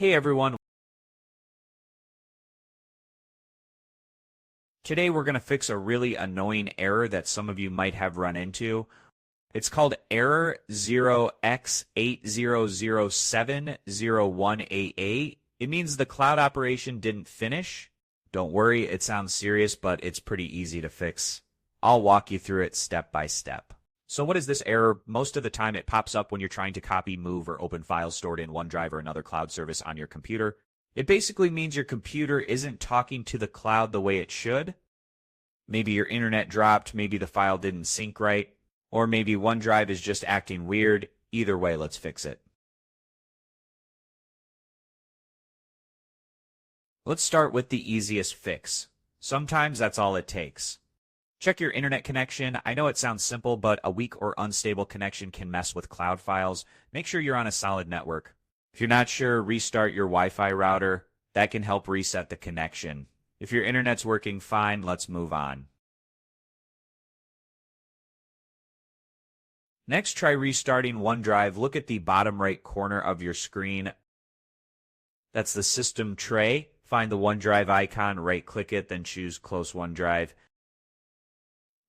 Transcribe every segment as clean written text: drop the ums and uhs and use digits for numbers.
Hey everyone, today we're going to fix a really annoying error that some of you might have run into. It's called error 0x800701AA. It means the cloud operation didn't finish. Don't worry, it sounds serious, but it's pretty easy to fix. I'll walk you through it step by step. So what is this error? Most of the time it pops up when you're trying to copy, move, or open files stored in OneDrive or another cloud service on your computer. It basically means your computer isn't talking to the cloud the way it should. Maybe your internet dropped, maybe the file didn't sync right, or maybe OneDrive is just acting weird. Either way, let's fix it. Let's start with the easiest fix. Sometimes that's all it takes. Check your internet connection. I know it sounds simple, but a weak or unstable connection can mess with cloud files. Make sure you're on a solid network. If you're not sure, restart your Wi-Fi router. That can help reset the connection. If your internet's working fine, let's move on. Next, try restarting OneDrive. Look at the bottom right corner of your screen. That's the system tray. Find the OneDrive icon, right-click it, then choose Close OneDrive.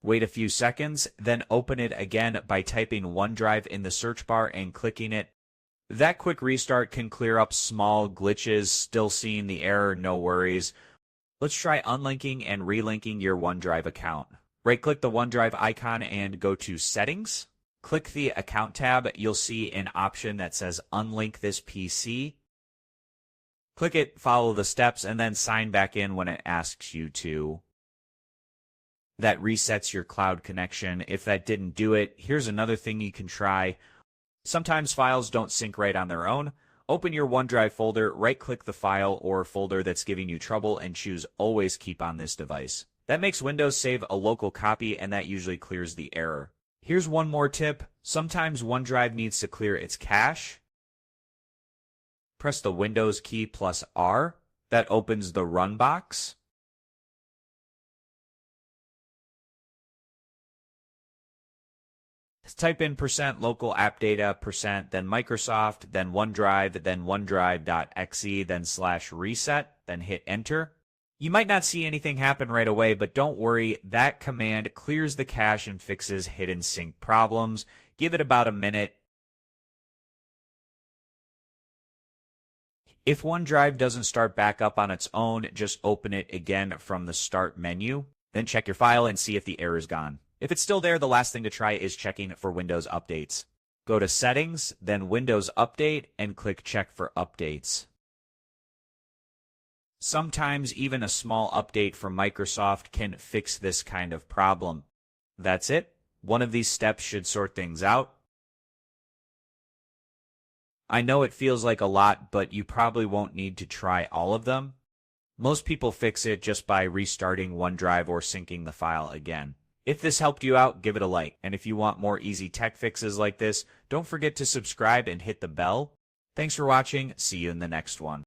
Wait a few seconds, then open it again by typing OneDrive in the search bar and clicking it. That quick restart can clear up small glitches. Still seeing the error, no worries. Let's try unlinking and relinking your OneDrive account. Right-click the OneDrive icon and go to Settings. Click the Account tab. You'll see an option that says Unlink this PC. Click it, follow the steps, and then sign back in when it asks you to. That resets your cloud connection. If that didn't do it, here's another thing you can try. Sometimes files don't sync right on their own. Open your OneDrive folder, right-click the file or folder that's giving you trouble, and choose Always Keep on this device. That makes Windows save a local copy, and that usually clears the error. Here's one more tip. Sometimes OneDrive needs to clear its cache. Press the Windows key plus R. That opens the Run box. Type in %local app data, then Microsoft, then OneDrive, then OneDrive.exe, then /reset, then hit Enter. You might not see anything happen right away, but don't worry, that command clears the cache and fixes hidden sync problems. Give it about a minute. If OneDrive doesn't start back up on its own, just open it again from the Start menu. Then check your file and see if the error is gone. If it's still there, the last thing to try is checking for Windows updates. Go to Settings, then Windows Update, and click Check for Updates. Sometimes even a small update from Microsoft can fix this kind of problem. That's it. One of these steps should sort things out. I know it feels like a lot, but you probably won't need to try all of them. Most people fix it just by restarting OneDrive or syncing the file again. If this helped you out, give it a like. And if you want more easy tech fixes like this, don't forget to subscribe and hit the bell. Thanks for watching. See you in the next one.